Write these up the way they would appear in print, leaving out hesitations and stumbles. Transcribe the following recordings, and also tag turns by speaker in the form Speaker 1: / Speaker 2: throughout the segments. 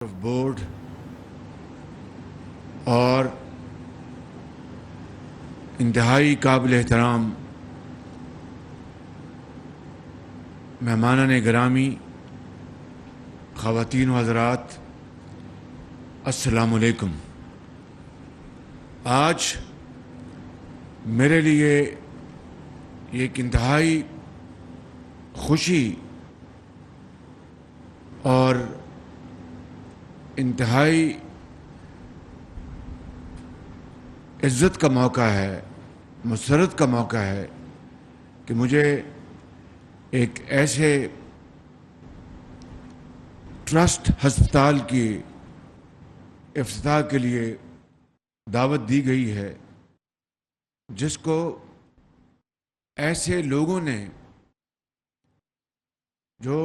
Speaker 1: Board اور انتہائی قابل احترام مہمانان گرامی، خواتین و حضرات، السلام علیکم۔ آج میرے لیے ایک انتہائی خوشی اور انتہائی عزت کا موقع ہے، مسرت کا موقع ہے کہ مجھے ایک ایسے ٹرسٹ ہسپتال کی افتتاح کے لیے دعوت دی گئی ہے جس کو ایسے لوگوں نے جو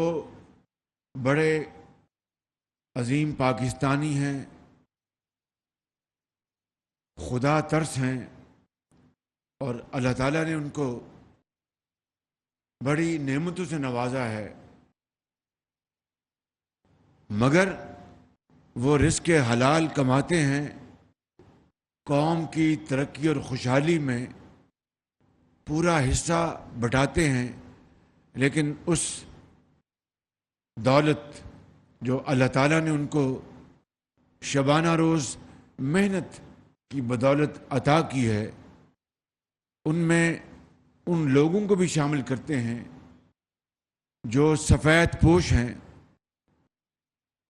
Speaker 1: بڑے عظیم پاکستانی ہیں، خدا ترس ہیں، اور اللہ تعالیٰ نے ان کو بڑی نعمتوں سے نوازا ہے، مگر وہ رزق حلال کماتے ہیں، قوم کی ترقی اور خوشحالی میں پورا حصہ بٹاتے ہیں، لیکن اس دولت جو اللہ تعالیٰ نے ان کو شبانہ روز محنت کی بدولت عطا کی ہے، ان میں ان لوگوں کو بھی شامل کرتے ہیں جو سفید پوش ہیں،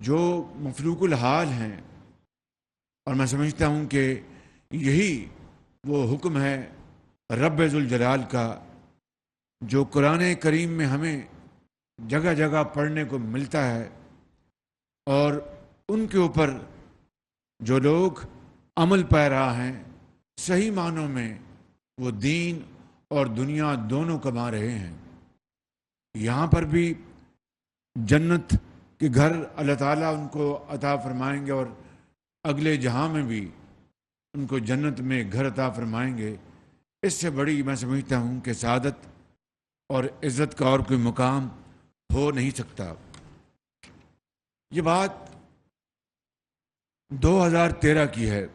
Speaker 1: جو مفلوق الحال ہیں، اور میں سمجھتا ہوں کہ یہی وہ حکم ہے رب ذوالجلال کا جو قرآن کریم میں ہمیں جگہ جگہ پڑھنے کو ملتا ہے، اور ان کے اوپر جو لوگ عمل پیرا ہیں، صحیح معنوں میں وہ دین اور دنیا دونوں کما رہے ہیں۔ یہاں پر بھی جنت کے گھر اللہ تعالیٰ ان کو عطا فرمائیں گے، اور اگلے جہاں میں بھی ان کو جنت میں گھر عطا فرمائیں گے۔ اس سے بڑی میں سمجھتا ہوں کہ سعادت اور عزت کا اور کوئی مقام ہو نہیں سکتا۔ یہ بات 2013 کی ہے۔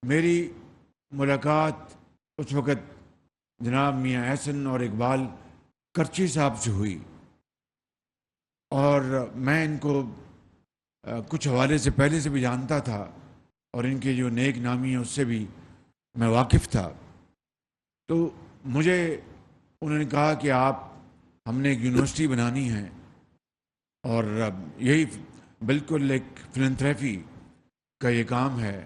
Speaker 1: میری ملاقات اس وقت جناب میاں احسن اور اقبال کرچی صاحب سے ہوئی، اور میں ان کو کچھ حوالے سے پہلے سے بھی جانتا تھا، اور ان کے جو نیک نامی ہیں اس سے بھی میں واقف تھا۔ تو مجھے انہوں نے کہا کہ ہم نے ایک یونیورسٹی بنانی ہے، اور یہی بالکل ایک فلنتھریپی کا یہ کام ہے،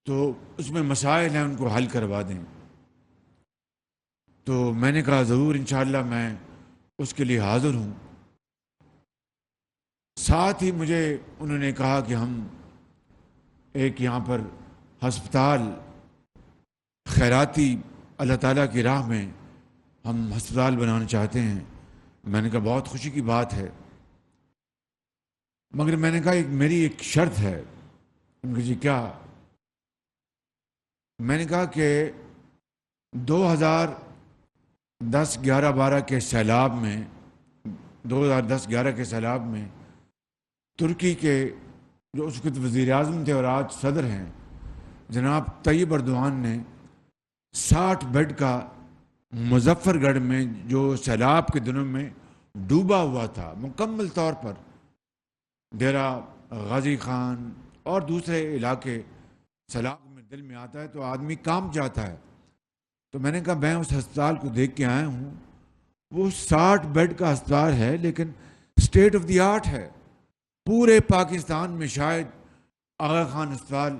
Speaker 1: تو اس میں مسائل ہیں، ان کو حل کروا دیں۔ تو میں نے کہا ضرور انشاءاللہ میں اس کے لیے حاضر ہوں۔ ساتھ ہی مجھے انہوں نے کہا کہ ہم ایک یہاں پر ہسپتال خیراتی اللہ تعالیٰ کی راہ میں ہم ہسپتال بنانا چاہتے ہیں۔ میں نے کہا بہت خوشی کی بات ہے، مگر میں نے کہا میری ایک شرط ہے۔ ان کو جی کیا؟ میں نے کہا کہ 2010-11-12 کے سیلاب میں 2010-11 کے سیلاب میں ترکی کے جو اس وقت وزیر اعظم تھے اور آج صدر ہیں جناب طیب اردوان نے 60 بیڈ کا مظفر گڑھ میں جو سیلاب کے دنوں میں ڈوبا ہوا تھا مکمل طور پر، ڈیرہ غازی خان اور دوسرے علاقے، سیلاب میں دل میں آتا ہے تو آدمی کانپ جاتا ہے۔ تو میں نے کہا میں اس ہسپتال کو دیکھ کے آیا ہوں، وہ 60 بیڈ کا ہسپتال ہے، لیکن اسٹیٹ آف دی آرٹ ہے۔ پورے پاکستان میں شاید آغا خان ہسپتال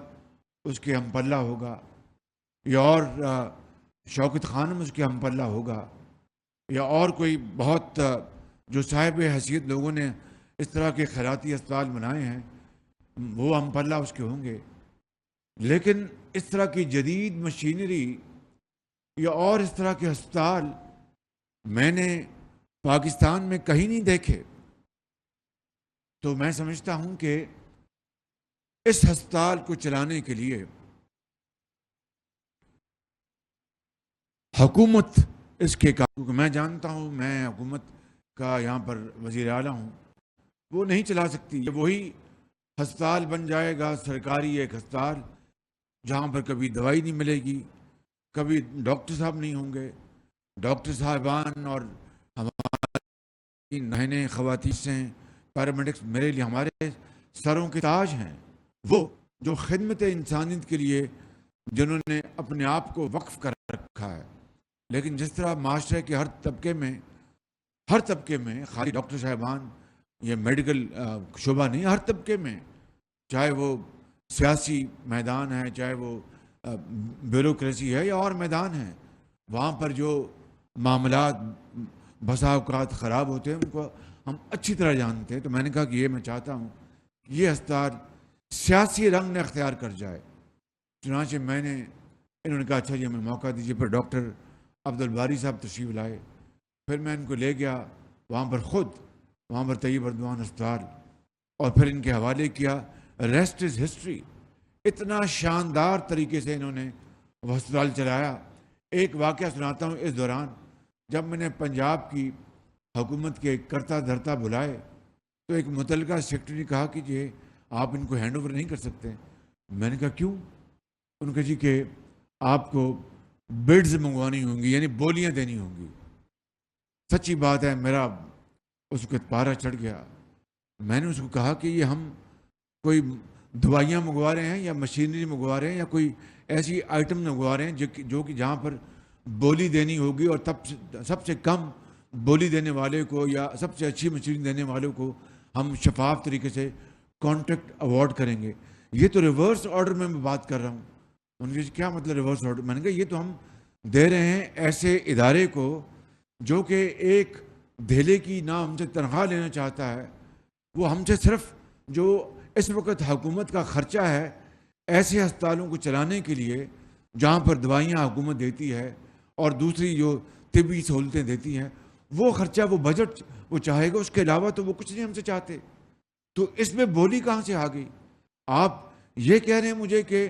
Speaker 1: اس کے ہم پلہ ہوگا، یا اور شوکت خانم اس کے ہم پلہ ہوگا، یا اور کوئی بہت جو صاحب حیثیت لوگوں نے اس طرح کے خیراتی اسپتال بنائے ہیں وہ ہم پلہ اس کے ہوں گے۔ لیکن اس طرح کی جدید مشینری یا اور اس طرح کے ہسپتال میں نے پاکستان میں کہیں نہیں دیکھے۔ تو میں سمجھتا ہوں کہ اس ہسپتال کو چلانے کے لیے حکومت اس کے کیونکہ میں جانتا ہوں میں حکومت کا یہاں پر وزیر اعلیٰ ہوں، وہ نہیں چلا سکتی. یہ وہی ہسپتال بن جائے گا، سرکاری ایک ہسپتال، جہاں پر کبھی دوائی نہیں ملے گی، کبھی ڈاکٹر صاحب نہیں ہوں گے. ڈاکٹر صاحبان اور ہماری نئے نئے خواتین پیرامیڈکس میرے لیے ہمارے سروں کے تاج ہیں. وہ جو خدمت انسانیت کے لیے جنہوں نے اپنے آپ کو وقف کر رکھا ہے. لیکن جس طرح معاشرے کے ہر طبقے میں خالی ڈاکٹر صاحبان یہ میڈیکل شعبہ نہیں، ہر طبقے میں، چاہے وہ سیاسی میدان ہے، چاہے وہ بیوروکریسی ہے یا اور میدان ہے، وہاں پر جو معاملات بسا اوقات خراب ہوتے ہیں ان کو ہم اچھی طرح جانتے ہیں. تو میں نے کہا کہ یہ میں چاہتا ہوں کہ یہ ہسپتال سیاسی رنگ نہ اختیار کر جائے. چنانچہ انہوں نے کہا اچھا جی ہمیں موقع دیجیے. پھر ڈاکٹر عبدالباری صاحب تشریف لائے. پھر میں ان کو لے گیا وہاں پر طیب اردوان ہسپتال، اور پھر ان کے حوالے کیا. Rest is history. اتنا شاندار طریقے سے انہوں نے وہ ہسپتال چلایا. ایک واقعہ سناتا ہوں. اس دوران جب میں نے پنجاب کی حکومت کے کرتا دھرتا بلائے تو ایک متعلقہ سیکٹری نے کہا کہ یہ آپ ان کو ہینڈ اوور نہیں کر سکتے. میں نے کہا کیوں؟ ان کا جی کہ آپ کو بیڈز منگوانی ہوں گی، یعنی بولیاں دینی ہوں گی. سچی بات ہے، میرا اس کو پارا چڑھ گیا. میں نے اس کو کہا کہ یہ ہم کوئی دوائیاں منگوا رہے ہیں یا مشینری منگوا رہے ہیں یا کوئی ایسی آئٹم منگوا رہے ہیں جو کہ جہاں پر بولی دینی ہوگی، اور سب سے کم بولی دینے والے کو یا سب سے اچھی مشینری دینے والوں کو ہم شفاف طریقے سے کانٹریکٹ اوارڈ کریں گے. یہ تو ریورس آرڈر میں بات کر رہا ہوں. ان کے کیا مطلب ریورس آرڈر؟ میں نے کہا یہ تو ہم دے رہے ہیں ایسے ادارے کو جو کہ ایک دھیلے کی نہ ہم سے تنخواہ لینا چاہتا ہے. وہ ہم سے صرف جو اس وقت حکومت کا خرچہ ہے ایسے ہسپتالوں کو چلانے کے لیے جہاں پر دوائیاں حکومت دیتی ہے اور دوسری جو طبی سہولتیں دیتی ہیں، وہ خرچہ، وہ بجٹ وہ چاہے گا. اس کے علاوہ تو وہ کچھ نہیں ہم سے چاہتے. تو اس میں بولی کہاں سے آ گئی؟ آپ یہ کہہ رہے ہیں مجھے کہ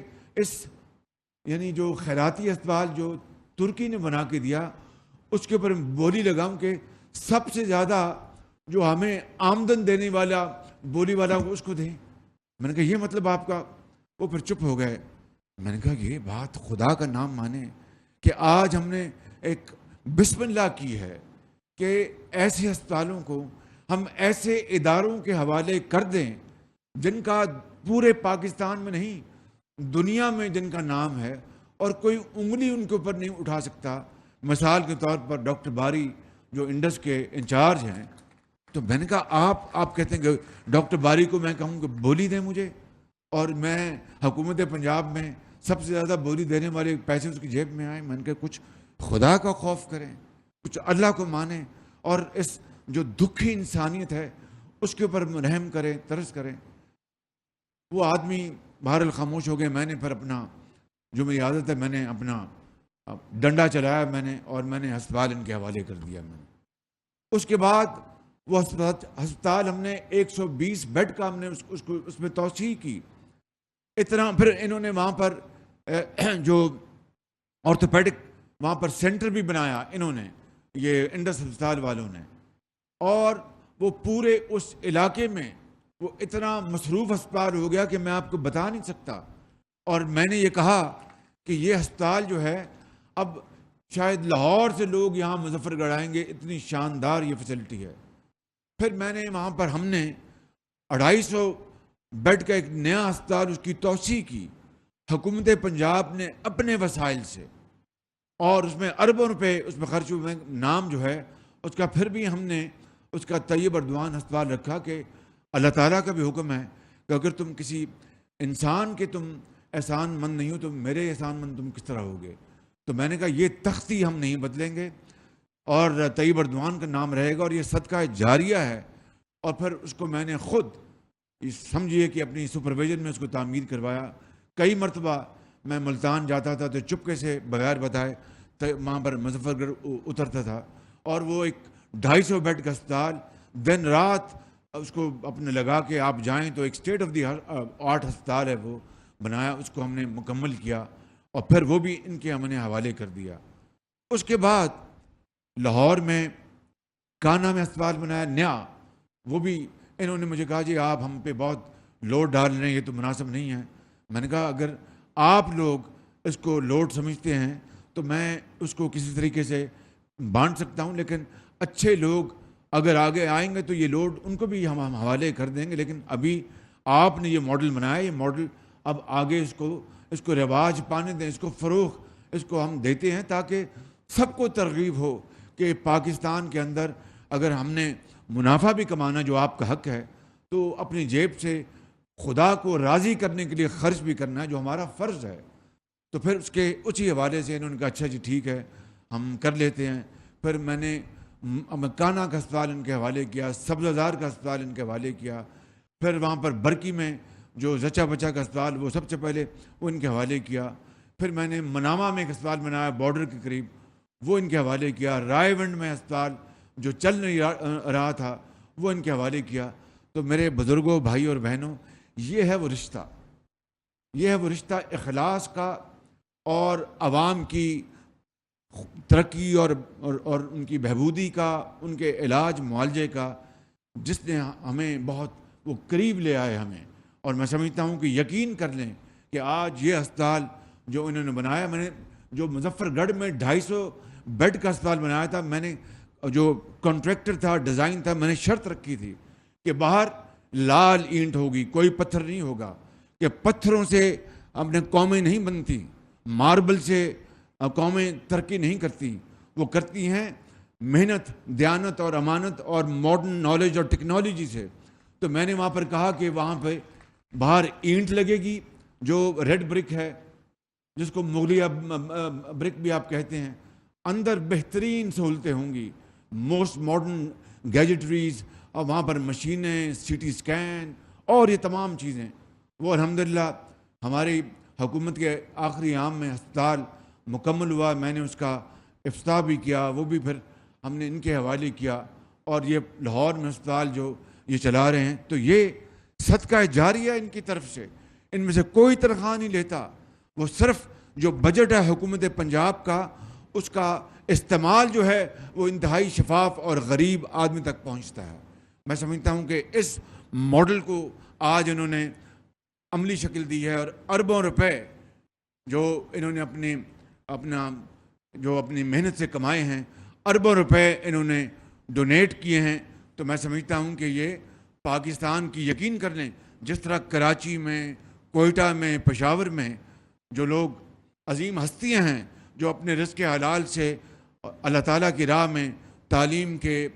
Speaker 1: یعنی جو خیراتی اسپتال جو ترکی نے بنا کے دیا اس کے اوپر بولی لگاؤں کہ سب سے زیادہ جو ہمیں آمدن دینے والا بولی والا اس کو دیں. میں نے کہا یہ مطلب آپ کا؟ وہ پھر چپ ہو گئے. میں نے کہا یہ بات خدا کا نام مانے کہ آج ہم نے ایک بسم اللہ کی ہے کہ ایسے ہسپتالوں کو ہم ایسے اداروں کے حوالے کر دیں جن کا پورے پاکستان میں نہیں دنیا میں جن کا نام ہے اور کوئی انگلی ان کے اوپر نہیں اٹھا سکتا. مثال کے طور پر ڈاکٹر باری جو انڈس کے انچارج ہیں. تو میں نے کہا آپ کہتے ہیں کہ ڈاکٹر باری کو میں کہوں کہ بولی دیں مجھے، اور میں حکومت پنجاب میں سب سے زیادہ بولی دینے والے پیسے اس کی جیب میں آئیں. میں نے کہا کچھ خدا کا خوف کریں، کچھ اللہ کو مانیں، اور اس جو دکھی انسانیت ہے اس کے اوپر رحم کریں، ترس کریں. وہ آدمی بہرحال خاموش ہو گئے. میں نے پھر اپنا جو میری عادت ہے میں نے اپنا ڈنڈا چلایا اور میں نے ہسپتال ان کے حوالے کر دیا. میں نے اس کے بعد وہ ہسپتال ہم نے 120 بیڈ کا ہم نے اس میں توسیع کی. اتنا پھر انہوں نے وہاں پر جو آرتھوپیڈک وہاں پر سینٹر بھی بنایا انہوں نے، یہ انڈس ہسپتال والوں نے. اور وہ پورے اس علاقے میں وہ اتنا مصروف ہسپتال ہو گیا کہ میں آپ کو بتا نہیں سکتا. اور میں نے یہ کہا کہ یہ ہسپتال جو ہے اب شاید لاہور سے لوگ یہاں مظفر گڑھ آئیں گے، اتنی شاندار یہ فیسلٹی ہے. پھر میں نے وہاں پر ہم نے 250 بیڈ کا ایک نیا ہسپتال اس کی توسیع کی حکومت پنجاب نے اپنے وسائل سے، اور اس میں اربوں روپے اس میں خرچ ہوئے. نام جو ہے اس کا پھر بھی ہم نے اس کا طیب اردوان ہسپتال رکھا کہ اللہ تعالیٰ کا بھی حکم ہے کہ اگر تم کسی انسان کے تم احسان مند نہیں ہو تو میرے احسان مند تم کس طرح ہوگے. تو میں نے کہا یہ تختی ہم نہیں بدلیں گے اور طیب اردوان کا نام رہے گا اور یہ صدقہ جاریہ ہے. اور پھر اس کو میں نے خود سمجھیے کہ اپنی سپرویژن میں اس کو تعمیر کروایا. کئی مرتبہ میں ملتان جاتا تھا تو چپکے سے بغیر بتائے وہاں پر مظفر گڑھ اترتا تھا، اور وہ ایک 250 بیڈ کا ہسپتال دن رات اس کو اپنے لگا کے آپ جائیں تو ایک اسٹیٹ آف دی آرٹ ہسپتال ہے وہ بنایا. اس کو ہم نے مکمل کیا اور پھر وہ بھی ان کے ہم نے حوالے کر دیا. اس کے بعد لاہور میں کانا میں ہسپتال بنایا نیا، وہ بھی انہوں نے مجھے کہا جی آپ ہم پہ بہت لوڈ ڈال رہے ہیں، یہ تو مناسب نہیں ہے۔ میں نے کہا اگر آپ لوگ اس کو لوڈ سمجھتے ہیں تو میں اس کو کسی طریقے سے بانٹ سکتا ہوں، لیکن اچھے لوگ اگر آگے آئیں گے تو یہ لوڈ ان کو بھی ہم حوالے کر دیں گے، لیکن ابھی آپ نے یہ ماڈل بنایا، یہ ماڈل اب آگے اس کو رواج پانے دیں، اس کو فروغ اس کو ہم دیتے ہیں تاکہ سب کو ترغیب ہو کہ پاکستان کے اندر اگر ہم نے منافع بھی کمانا جو آپ کا حق ہے تو اپنی جیب سے خدا کو راضی کرنے کے لیے خرچ بھی کرنا ہے جو ہمارا فرض ہے۔ تو پھر اسی حوالے سے انہوں نے کہا اچھا جی ٹھیک ہے ہم کر لیتے ہیں۔ پھر میں نے مکانہ کا اسپتال ان کے حوالے کیا، سبزہ کا اسپتال ان کے حوالے کیا، پھر وہاں پر برکی میں جو زچہ بچہ کا اسپتال وہ سب سے پہلے وہ ان کے حوالے کیا، پھر میں نے منامہ میں ایک اسپتال بنایا بارڈر کے قریب وہ ان کے حوالے کیا، رائے ونڈ میں اسپتال جو چل نہیں رہا تھا وہ ان کے حوالے کیا۔ تو میرے بزرگوں، بھائی اور بہنوں، یہ ہے وہ رشتہ، یہ ہے وہ رشتہ اخلاص کا اور عوام کی ترقی اور ان کی بہبودی کا، ان کے علاج معالجے کا، جس نے ہمیں بہت وہ قریب لے آئے ہمیں۔ اور میں سمجھتا ہوں کہ یقین کر لیں کہ آج یہ اسپتال جو انہوں نے بنایا، میں نے جو مظفر گڑھ میں 250 بیڈ کا اسپتال بنایا تھا، میں نے جو کانٹریکٹر تھا، ڈیزائن تھا، میں نے شرط رکھی تھی کہ باہر لال اینٹ ہوگی، کوئی پتھر نہیں ہوگا، کہ پتھروں سے اپنے قومیں نہیں بنتی، ماربل سے قومیں ترقی نہیں کرتی، وہ کرتی ہیں محنت، دیانت اور امانت اور ماڈرن نالج اور ٹیکنالوجی سے۔ تو میں نے وہاں پر کہا کہ وہاں پہ باہر اینٹ لگے گی جو ریڈ برک ہے، جس کو مغلیہ برک بھی آپ کہتے ہیں، اندر بہترین سہولتیں ہوں گی، موسٹ ماڈرن گیجٹریز، اور وہاں پر مشینیں، سی ٹی اسکین اور یہ تمام چیزیں۔ وہ الحمدللہ ہماری حکومت کے آخری عام میں ہسپتال مکمل ہوا، میں نے اس کا افتتاح بھی کیا، وہ بھی پھر ہم نے ان کے حوالے کیا، اور یہ لاہور میں ہسپتال جو یہ چلا رہے ہیں، تو یہ صدقہ جاریہ ان کی طرف سے، ان میں سے کوئی تنخواہ نہیں لیتا، وہ صرف جو بجٹ ہے حکومت پنجاب کا، اس کا استعمال جو ہے وہ انتہائی شفاف اور غریب آدمی تک پہنچتا ہے۔ میں سمجھتا ہوں کہ اس ماڈل کو آج انہوں نے عملی شکل دی ہے، اور اربوں روپے جو انہوں نے اپنی محنت سے کمائے ہیں، اربوں روپے انہوں نے ڈونیٹ کیے ہیں۔ تو میں سمجھتا ہوں کہ یہ پاکستان کی، یقین کر لیں، جس طرح کراچی میں، کوئٹہ میں، پشاور میں جو لوگ عظیم ہستیاں ہیں جو اپنے رزق حلال سے اللہ تعالیٰ کی راہ میں، تعلیم کے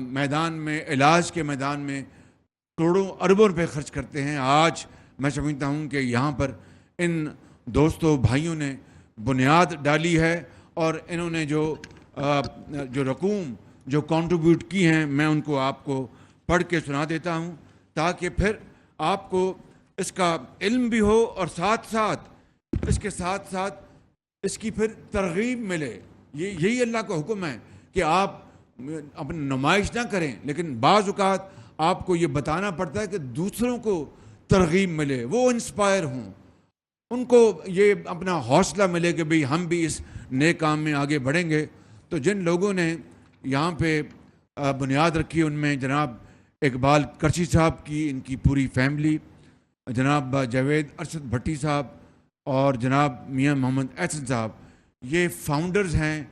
Speaker 1: میدان میں، علاج کے میدان میں کروڑوں اربوں روپے خرچ کرتے ہیں، آج میں سمجھتا ہوں کہ یہاں پر ان دوستوں بھائیوں نے بنیاد ڈالی ہے، اور انہوں نے جو رقوم جو کنٹریبیوٹ کی ہیں، میں ان کو آپ کو پڑھ کے سنا دیتا ہوں تاکہ پھر آپ کو اس کا علم بھی ہو، اور ساتھ ساتھ اس کے ساتھ ساتھ اس کی پھر ترغیب ملے۔ یہی اللہ کا حکم ہے کہ آپ اپنی نمائش نہ کریں، لیکن بعض اوقات آپ کو یہ بتانا پڑتا ہے کہ دوسروں کو ترغیب ملے، وہ انسپائر ہوں، ان کو یہ اپنا حوصلہ ملے کہ بھئی ہم بھی اس نئے کام میں آگے بڑھیں گے۔ تو جن لوگوں نے یہاں پہ بنیاد رکھی، ان میں جناب اقبال کرشی صاحب کی، ان کی پوری فیملی، جناب جاوید ارشد بھٹی صاحب اور جناب میاں محمد احسن صاحب، یہ فاؤنڈرز ہیں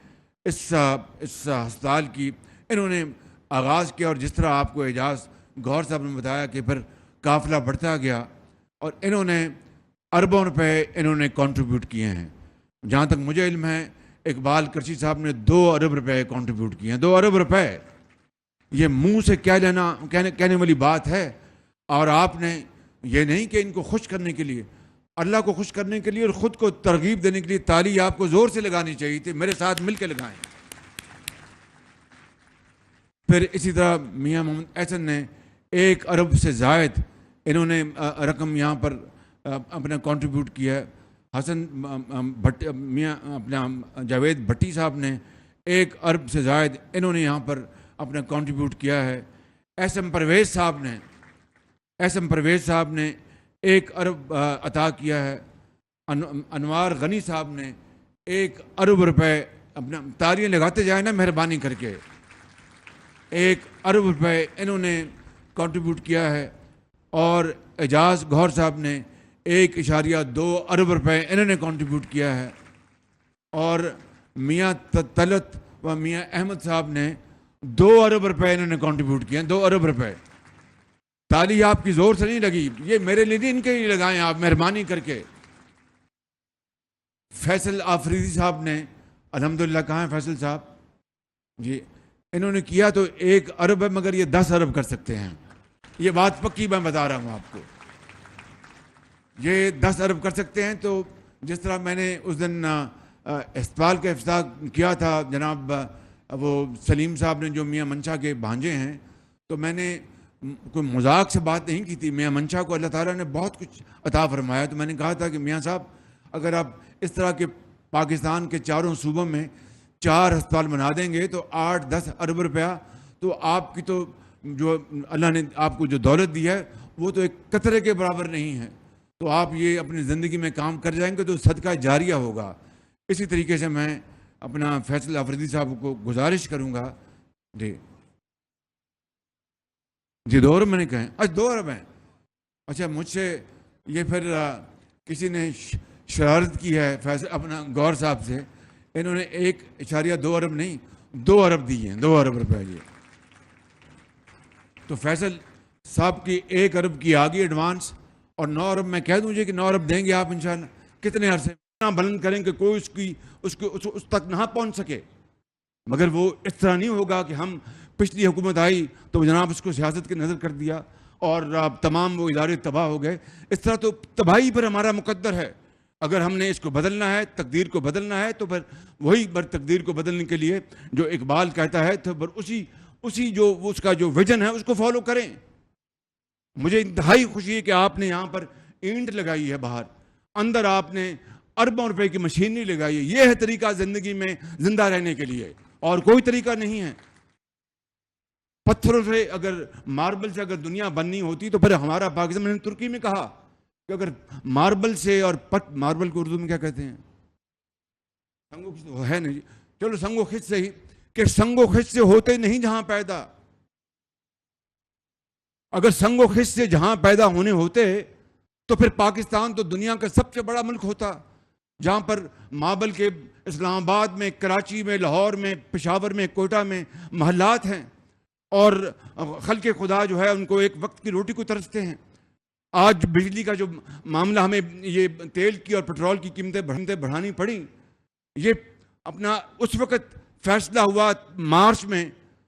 Speaker 1: اس ہسپتال کی۔ انہوں نے آغاز کیا، اور جس طرح آپ کو اعجاز گوہر صاحب نے بتایا کہ پھر قافلہ بڑھتا گیا، اور انہوں نے اربوں روپے انہوں نے کنٹریبیوٹ کیے ہیں۔ جہاں تک مجھے علم ہے اقبال کرشی صاحب نے 2 ارب روپے کنٹریبیوٹ کیے ہیں۔ 2 ارب روپے، یہ منہ سے کیا لینا کہنے والی بات ہے، اور آپ نے یہ نہیں کہ ان کو خوش کرنے کے لیے، اللہ کو خوش کرنے کے لیے اور خود کو ترغیب دینے کے لیے تالی آپ کو زور سے لگانی چاہیے تھی، میرے ساتھ مل کے لگائیں۔ پھر اسی طرح میاں محمد احسن نے 1 ارب سے زائد انہوں نے رقم یہاں پر اپنا کنٹریبیوٹ کیا ہے۔ حسن میاں اپنا جاوید بھٹی صاحب نے 1 ارب سے زائد انہوں نے یہاں پر اپنا کنٹریبیوٹ کیا ہے۔ ایس ایم پرویز صاحب نے 1 ارب عطا کیا ہے۔ انوار غنی صاحب نے 1 ارب روپے، اپنا تالیاں لگاتے جائیں نا مہربانی کر کے، 1 ارب روپے انہوں نے کنٹریبیوٹ کیا ہے، اور اعجاز گوہر صاحب نے 1.2 ارب روپے انہوں نے کنٹریبیوٹ کیا ہے، اور میاں طلعت و میاں احمد صاحب نے 2 ارب روپے انہوں نے کنٹریبیوٹ کیا، 2 ارب روپے۔ تالی آپ کی زور سے نہیں لگی، یہ میرے لیے نہیں، ان کے لیے لگائیں آپ مہربانی کر کے۔ فیصل آفریدی صاحب نے الحمدللہ، کہاں ہیں فیصل صاحب جی، انہوں نے کیا تو 1 ارب ہے، مگر یہ 10 ارب کر سکتے ہیں، یہ بات پکی میں بتا رہا ہوں آپ کو، یہ 10 ارب کر سکتے ہیں۔ تو جس طرح میں نے اس دن اسپتال کا افتتاح کیا تھا، جناب وہ سلیم صاحب نے جو میاں منشا کے بھانجے ہیں، تو میں نے کوئی مذاق سے بات نہیں کی تھی، میاں منشا کو اللہ تعالیٰ نے بہت کچھ عطا فرمایا، تو میں نے کہا تھا کہ میاں صاحب اگر آپ اس طرح کے پاکستان کے 4 صوبوں میں 4 ہسپتال بنا دیں گے تو 8-10 ارب روپیہ، تو آپ کی تو جو اللہ نے آپ کو جو دولت دی ہے وہ تو ایک قطرے کے برابر نہیں ہے، تو آپ یہ اپنی زندگی میں کام کر جائیں گے تو صدقہ جاریہ ہوگا۔ اسی طریقے سے میں اپنا فیصل آفریدی صاحب کو گزارش کروں گا جی 2 ارب میں نے کہیں، اچھا 2 ارب ہیں، اچھا مجھ سے یہ پھر کسی نے شرارت کی ہے فیصل اپنا گور صاحب سے، انہوں نے 1.2 ارب نہیں 2 ارب دی ہیں، 2 ارب روپے یہ، تو فیصل صاحب کی 1 ارب کی آگی ایڈوانس، اور 9 ارب میں کہہ دوں کہ 9 ارب دیں گے آپ انشاءاللہ، کتنے عرصے اتنا بلند کریں کہ کوئی اس تک نہ پہنچ سکے، مگر وہ اس طرح نہیں ہوگا کہ ہم پچھلی حکومت آئی تو جناب اس کو سیاست کے نظر کر دیا اور تمام وہ ادارے تباہ ہو گئے، اس طرح تو تباہی پر ہمارا مقدر ہے۔ اگر ہم نے اس کو بدلنا ہے، تقدیر کو بدلنا ہے، تو پھر وہی بر تقدیر کو بدلنے کے لیے جو اقبال کہتا ہے تو پھر اسی جو اس کا جو ویژن ہے اس کو فالو کریں۔ مجھے انتہائی خوشی ہے کہ آپ نے یہاں پر اینٹ لگائی ہے، باہر اندر آپ نے اربوں روپے کی مشین نہیں لگائی ہے، یہ ہے طریقہ زندگی میں زندہ رہنے کے لیے، اور کوئی طریقہ نہیں ہے۔ پتھروں سے اگر ماربل سے اگر دنیا بننی ہوتی تو پھر ہمارا پاکستان، میں نے ترکی میں کہا کہ اگر ماربل سے اور ماربل کو اردو میں کیا کہتے ہیں، سنگو خش ہے نہیں، چلو سنگو خش سے ہی، کہ سنگو خش سے ہوتے نہیں جہاں پیدا، اگر سنگو خش سے جہاں پیدا ہونے ہوتے تو پھر پاکستان تو دنیا کا سب سے بڑا ملک ہوتا، جہاں پر مابل کے اسلام آباد میں، کراچی میں، لاہور میں، پشاور میں، کوئٹہ میں محلات ہیں، اور خلق خدا جو ہے ان کو ایک وقت کی روٹی کو ترستے ہیں۔ آج بجلی کا جو معاملہ، ہمیں یہ تیل کی اور پٹرول کی قیمتیں بڑھانی پڑی، یہ اپنا اس وقت فیصلہ ہوا مارچ میں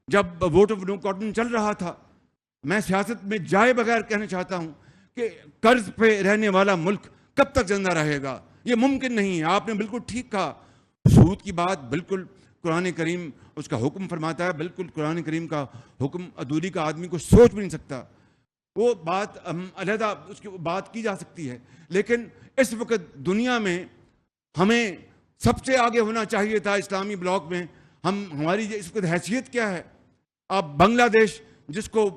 Speaker 1: جب ووٹ آف نو کانفیڈنس چل رہا تھا۔ میں سیاست میں جائے بغیر کہنا چاہتا ہوں کہ قرض پہ رہنے والا ملک کب تک زندہ رہے گا، یہ ممکن نہیں ہے۔ آپ نے بالکل ٹھیک کہا، سود کی بات بالکل قرآن کریم اس کا حکم فرماتا ہے، بالکل قرآن کریم کا حکم ادھوری کا آدمی کو سوچ بھی نہیں سکتا، وہ بات علیحدہ اس کی بات کی جا سکتی ہے، لیکن اس وقت دنیا میں ہمیں سب سے آگے ہونا چاہیے تھا اسلامی بلاک میں۔ ہماری اس وقت حیثیت کیا ہے؟ اب بنگلہ دیش، جس کو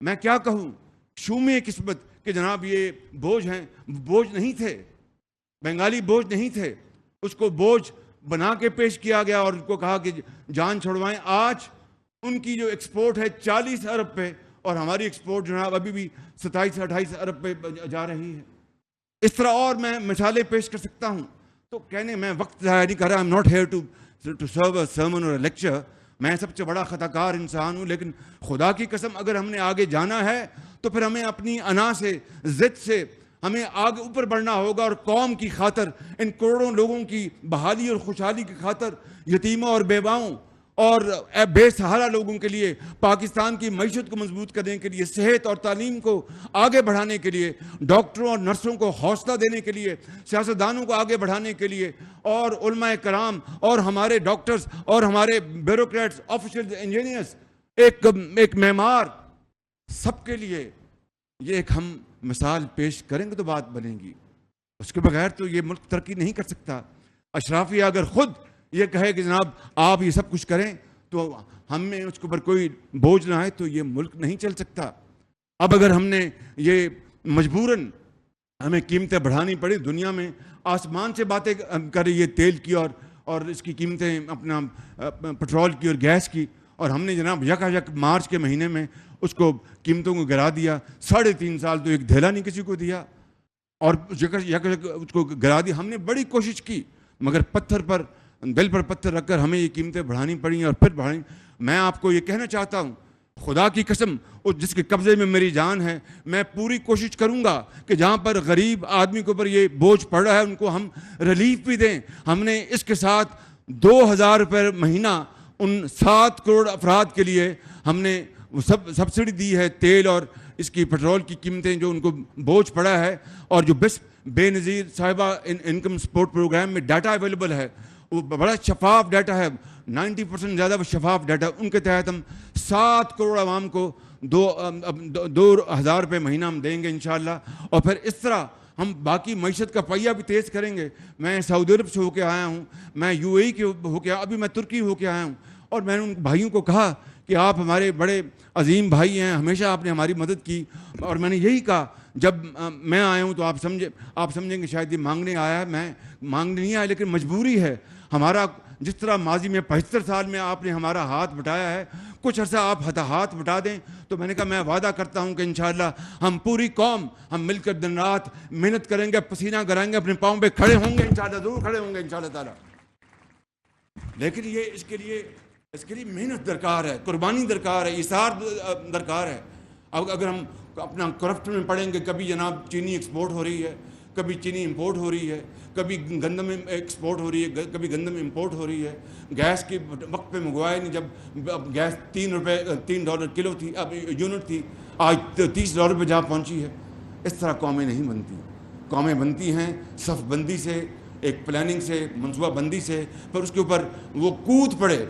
Speaker 1: میں کیا کہوں، شومی قسمت کہ جناب یہ بوجھ ہیں، بوجھ نہیں تھے، بنگالی بوجھ نہیں تھے، اس کو بوجھ بنا کے پیش کیا گیا اور ان کو کہا کہ جان چھوڑوائیں۔ آج ان کی جو ایکسپورٹ ہے 40 ارب پہ، اور ہماری ایکسپورٹ جناب ابھی بھی 27-28 ارب پہ جا رہی ہے۔ اس طرح اور میں مثالیں پیش کر سکتا ہوں، تو کہنے میں وقت ضائع نہیں کر رہا، I'm not here to serve a sermon or a lecture، میں سب سے بڑا خطا کار انسان ہوں، لیکن خدا کی قسم اگر ہم نے آگے جانا ہے تو پھر ہمیں اپنی انا سے، ضد سے ہمیں آگے اوپر بڑھنا ہوگا، اور قوم کی خاطر، ان کروڑوں لوگوں کی بحالی اور خوشحالی کی خاطر، یتیموں اور بیواؤں اور بے سہارا لوگوں کے لیے، پاکستان کی معیشت کو مضبوط کرنے کے لیے، صحت اور تعلیم کو آگے بڑھانے کے لیے، ڈاکٹروں اور نرسوں کو حوصلہ دینے کے لیے، سیاستدانوں کو آگے بڑھانے کے لیے، اور علماء کرام اور ہمارے ڈاکٹرز اور ہمارے بیوروکریٹس، آفیشلز، انجینئرز، ایک معمار، سب کے لیے یہ ایک ہم مثال پیش کریں گے تو بات بنے گی، اس کے بغیر تو یہ ملک ترقی نہیں کر سکتا۔ اشرافیہ اگر خود یہ کہے کہ جناب آپ یہ سب کچھ کریں تو ہم میں اس کے اوپر کوئی بوجھ نہ آئے تو یہ ملک نہیں چل سکتا۔ اب اگر ہم نے یہ مجبوراً ہمیں قیمتیں بڑھانی پڑی، دنیا میں آسمان سے باتیں کر رہی ہے تیل کی اور اس کی قیمتیں، اپنا پٹرول کی اور گیس کی، اور ہم نے جناب یک مارچ کے مہینے میں اس کو قیمتوں کو گرا دیا. 3.5 سال تو ایک دھیلا نہیں کسی کو دیا, اور یک اس کو گرا دیا. ہم نے بڑی کوشش کی, مگر دل پر پتھر رکھ کر ہمیں یہ قیمتیں بڑھانی پڑیں اور پھر بڑھانی. میں آپ کو یہ کہنا چاہتا ہوں, خدا کی قسم, جس کے قبضے میں میری جان ہے, میں پوری کوشش کروں گا کہ جہاں پر غریب آدمی کے اوپر یہ بوجھ پڑ رہا ہے ان کو ہم ریلیف بھی دیں. ہم نے اس کے ساتھ 2,000 روپے مہینہ ان 7 کروڑ افراد کے لیے ہم نے سبسڈی دی ہے, تیل اور اس کی پیٹرول کی قیمتیں جو ان کو بوجھ پڑا ہے. اور جو بے نظیر صاحبہ انکم سپورٹ پروگرام میں ڈیٹا اویلیبل ہے, وہ بڑا شفاف ڈیٹا ہے, 90% زیادہ وہ شفاف ڈیٹا. ان کے تحت ہم 7 کروڑ عوام کو 2,000 روپے مہینہ ہم دیں گے انشاءاللہ. اور پھر اس طرح ہم باقی معیشت کا پہیہ بھی تیز کریں گے. میں سعودی عرب سے ہو کے آیا ہوں, میں UAE کے ہو کے, ابھی میں ترکی ہو کے آیا ہوں, اور میں نے ان بھائیوں کو کہا کہ آپ ہمارے بڑے عظیم بھائی ہیں, ہمیشہ آپ نے ہماری مدد کی. اور میں نے یہی کہا, جب میں آیا ہوں تو آپ سمجھیں گے شاید یہ مانگنے آیا ہے. میں مانگنے نہیں آیا, لیکن مجبوری ہے. ہمارا جس طرح ماضی میں 75 سال میں آپ نے ہمارا ہاتھ بٹایا ہے, کچھ عرصہ آپ ہاتھ بٹا دیں. تو میں نے کہا میں وعدہ کرتا ہوں کہ انشاءاللہ ہم پوری قوم ہم مل کر دن رات محنت کریں گے, پسینہ گرائیں گے, اپنے پاؤں پہ کھڑے ہوں گے انشاءاللہ, ضرور کھڑے ہوں گے انشاءاللہ تعالیٰ. لیکن یہ اس کے لیے محنت درکار ہے, قربانی درکار ہے, ایثار درکار ہے. اب اگر ہم اپنا کرفٹ میں پڑیں گے, کبھی جناب چینی ایکسپورٹ ہو رہی ہے, کبھی چینی امپورٹ ہو رہی ہے, کبھی گندم ایکسپورٹ ہو رہی ہے, کبھی گندم امپورٹ ہو رہی ہے. گیس کی وقت پہ منگوایا نہیں, جب گیس $3 کلو تھی, اب یونٹ تھی, آج $30 پہ جہاں پہنچی ہے. اس طرح قومیں نہیں بنتی. قومیں بنتی ہیں صف بندی سے, ایک پلاننگ سے, منصوبہ بندی سے. پھر اس کے اوپر وہ کود پڑے,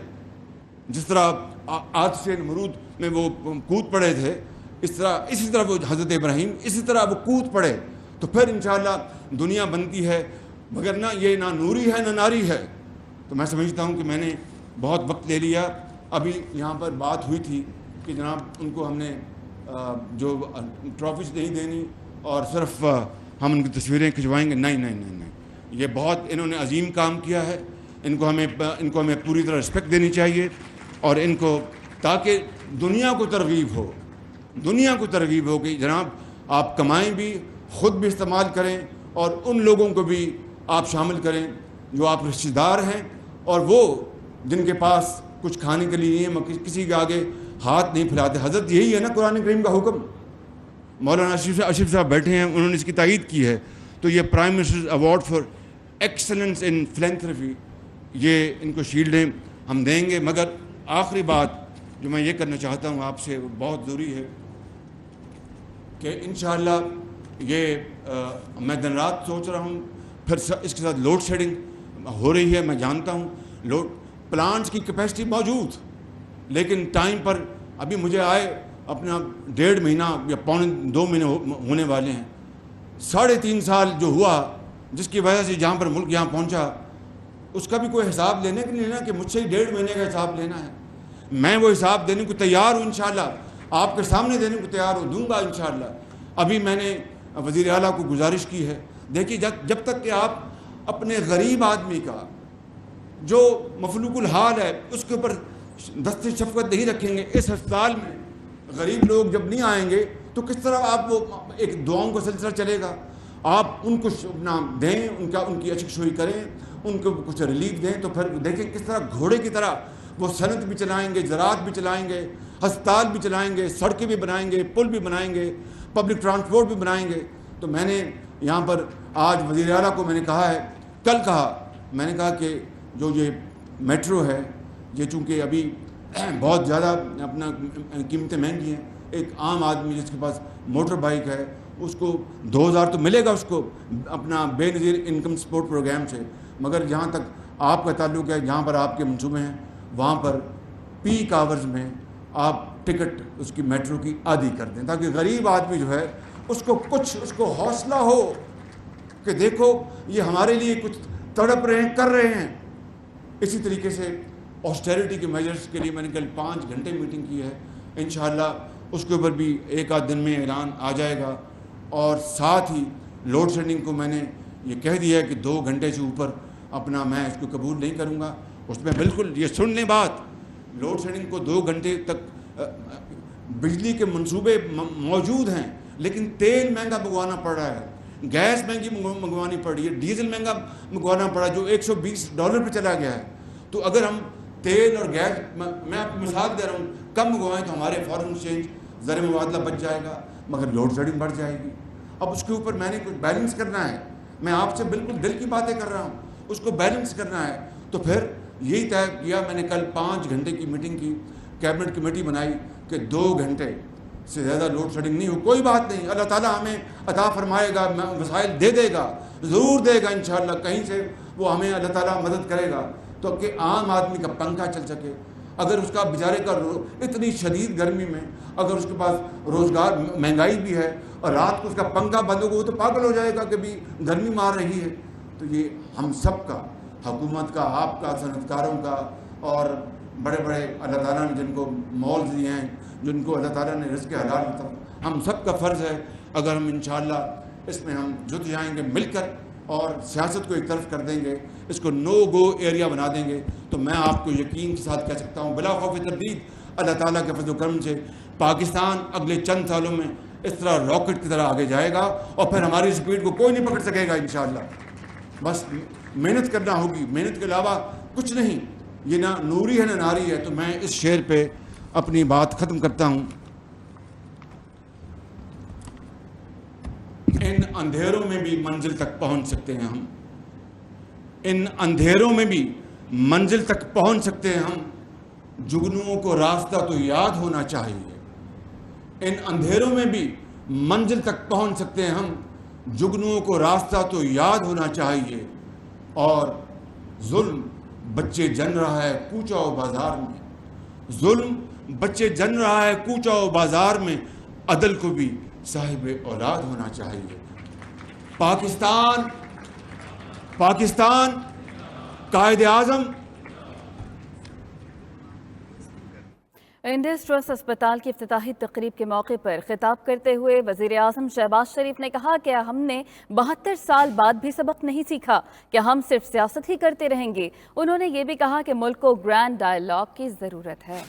Speaker 1: جس طرح عاد سے نمرود میں وہ کود پڑے تھے, اسی طرح وہ حضرت ابراہیم اسی طرح وہ کود پڑے, تو پھر انشاءاللہ دنیا بنتی ہے. مگر نہ یہ نہ نوری ہے نہ ناری ہے. تو میں سمجھتا ہوں کہ میں نے بہت وقت لے لیا. ابھی یہاں پر بات ہوئی تھی کہ جناب ان کو ہم نے جو ٹرافیز نہیں دینی اور صرف ہم ان کی تصویریں کھنچوائیں گے. نہیں, یہ بہت انہوں نے عظیم کام کیا ہے. ان کو ہمیں پوری طرح رسپیکٹ دینی چاہیے, اور ان کو, تاکہ دنیا کو ترغیب ہو کہ جناب آپ کمائیں بھی, خود بھی استعمال کریں, اور ان لوگوں کو بھی آپ شامل کریں جو آپ رشتہ دار ہیں, اور وہ جن کے پاس کچھ کھانے کے لیے نہیں ہے, کسی کے آگے ہاتھ نہیں پھیلاتے. حضرت یہی ہے نا قرآن کریم کا حکم. مولانا اشرف صاحب بیٹھے ہیں, انہوں نے اس کی تائید کی ہے. تو یہ prime minister award for excellence in philanthropy, یہ ان کو شیلڈیں ہم دیں گے. مگر آخری بات جو میں یہ کرنا چاہتا ہوں آپ سے, وہ بہت ضروری ہے کہ انشاءاللہ یہ میں دن رات سوچ رہا ہوں. پھر اس کے ساتھ لوڈ شیڈنگ ہو رہی ہے, میں جانتا ہوں. پلانٹس کی کیپیسٹی موجود, لیکن ٹائم پر ابھی مجھے آئے اپنا 1.5 مہینہ یا 2 مہینے ہونے والے ہیں. 3.5 سال جو ہوا, جس کی وجہ سے جہاں پر ملک یہاں پہنچا, اس کا بھی کوئی حساب لینے کے لیے نا کہ مجھ سے ہی 1.5 مہینے کا حساب لینا ہے. میں وہ حساب دینے کو تیار ہوں انشاءاللہ, آپ کے سامنے دینے کو تیار ہوں, دوں گا انشاءاللہ. ابھی میں نے وزیر اعلیٰ کو گزارش کی ہے, دیکھیے جب تک کہ آپ اپنے غریب آدمی کا جو مفلوق الحال ہے اس کے اوپر دست شفقت نہیں رکھیں گے, اس ہسپتال میں غریب لوگ جب نہیں آئیں گے تو کس طرح آپ وہ ایک دعاؤں کا سلسلہ چلے گا. آپ ان کو اپنا دیں, ان کی اشکشوئی کریں, ان کو کچھ ریلیف دیں, تو پھر دیکھیں کس طرح گھوڑے کی طرح وہ صنعت بھی چلائیں گے, زراعت بھی چلائیں گے, ہسپتال بھی چلائیں گے, سڑکیں بھی بنائیں گے, پل بھی بنائیں گے, پبلک ٹرانسپورٹ بھی بنائیں گے. تو میں نے یہاں پر آج وزیر اعلیٰ کو میں نے کہا ہے, کل کہا, میں نے کہا کہ جو یہ میٹرو ہے, یہ چونکہ ابھی بہت زیادہ اپنا قیمتیں مہنگی ہیں, ایک عام آدمی جس کے پاس موٹر بائک ہے اس کو 2,000 تو ملے گا اس کو اپنا بے نظیر انکم سپورٹ پروگرام سے. مگر جہاں تک آپ کا تعلق ہے, جہاں پر آپ کے منصوبے ہیں, وہاں پر پیک آورز میں آپ ٹکٹ اس کی میٹرو کی آدھی کر دیں, تاکہ غریب آدمی جو ہے اس کو حوصلہ ہو کہ دیکھو یہ ہمارے لیے کچھ تڑپ رہے ہیں, کر رہے ہیں. اسی طریقے سے آسٹیریٹی کے میجرز کے لیے میں نے کل 5 گھنٹے میٹنگ کی ہے. انشاءاللہ اس کے اوپر بھی 1 دن میں اعلان آ جائے گا. اور ساتھ ہی لوڈ شیڈنگ کو میں نے یہ کہہ دیا ہے کہ 2 گھنٹے سے اوپر اپنا میں اس کو قبول نہیں کروں گا. اس میں بالکل یہ سن لیں بات, لوڈ شیڈنگ کو 2 گھنٹے تک بجلی کے منصوبے موجود ہیں، لیکن تیل مہنگا منگوانا پڑ رہا ہے، گیس مہنگی منگوانی پڑ رہی ہے، ڈیزل مہنگا منگوانا پڑا جو $120 پہ چلا گیا ہے۔ تو اگر ہم تیل اور گیس، میں آپ کو مثال دے رہا ہوں، کم منگوائیں تو ہمارے فارن ایکسچینج زر مبادلہ بچ جائے گا، مگر لوڈ شیڈنگ بڑھ جائے گی۔ اب اس کے اوپر میں نے کچھ بیلنس کرنا ہے، میں آپ سے بالکل دل کی باتیں کر رہا ہوں، اس کو بیلنس کرنا ہے۔ تو پھر یہی طے کیا میں نے، کل 5 گھنٹے کی میٹنگ کی، کیبنٹ کمیٹی بنائی کہ 2 گھنٹے سے زیادہ لوڈ شیڈنگ نہیں ہو، کوئی بات نہیں، اللہ تعالیٰ ہمیں عطا فرمائے گا، وسائل دے دے گا، ضرور دے گا انشاءاللہ، کہیں سے وہ ہمیں اللہ تعالیٰ مدد کرے گا تو کہ عام آدمی کا پنکھا چل سکے۔ اگر اس کا بیچارے کا اتنی شدید گرمی میں اگر اس کے پاس روزگار، مہنگائی بھی ہے اور رات کو اس کا پنکھا بند ہوگا، وہ تو پاگل ہو جائے گا کہ بھی گرمی مار رہی ہے۔ تو یہ ہم سب کا، حکومت کا، آپ کا، صنعت کاروں کا، اور بڑے بڑے اللہ تعالیٰ نے جن کو مالز دیے ہیں، جن کو اللہ تعالیٰ نے رزق حلال دیتا، ہم سب کا فرض ہے، اگر ہم انشاءاللہ اس میں ہم جت جائیں گے مل کر اور سیاست کو ایک طرف کر دیں گے، اس کو نو گو ایریا بنا دیں گے، تو میں آپ کو یقین کے ساتھ کہہ سکتا ہوں بلا خوف تردید اللہ تعالیٰ کے فضل و کرم سے پاکستان اگلے چند سالوں میں اس طرح راکٹ کی طرح آگے جائے گا، اور پھر ہماری سپیڈ کو کوئی نہیں پکڑ سکے گا انشاءاللہ۔ بس محنت کرنا ہوگی، محنت کے علاوہ کچھ نہیں، یہ نہ نوری ہے نہ ناری ہے۔ تو میں اس شعر پہ اپنی بات ختم کرتا ہوں۔ ان اندھیروں میں بھی منزل تک پہنچ سکتے ہیں ہم، ان اندھیروں میں بھی منزل تک پہنچ سکتے ہیں ہم، جگنوؤں کو راستہ تو یاد ہونا چاہیے۔ ان اندھیروں میں بھی منزل تک پہنچ سکتے ہیں ہم، جگنوؤں کو راستہ تو یاد ہونا چاہیے، اور ظلم بچے جن رہا ہے کوچہ و بازار میں، ظلم بچے جن رہا ہے کوچہ و بازار میں، عدل کو بھی صاحب اولاد ہونا چاہیے۔ پاکستان قائد اعظم
Speaker 2: انڈس ٹرسٹ اسپتال کی افتتاحی تقریب کے موقع پر خطاب کرتے ہوئے وزیر اعظم شہباز شریف نے کہا کہ ہم نے 72 سال بعد بھی سبق نہیں سیکھا کہ ہم صرف سیاست ہی کرتے رہیں گے۔ انہوں نے یہ بھی کہا کہ ملک کو گرینڈ ڈائیلاگ کی ضرورت ہے۔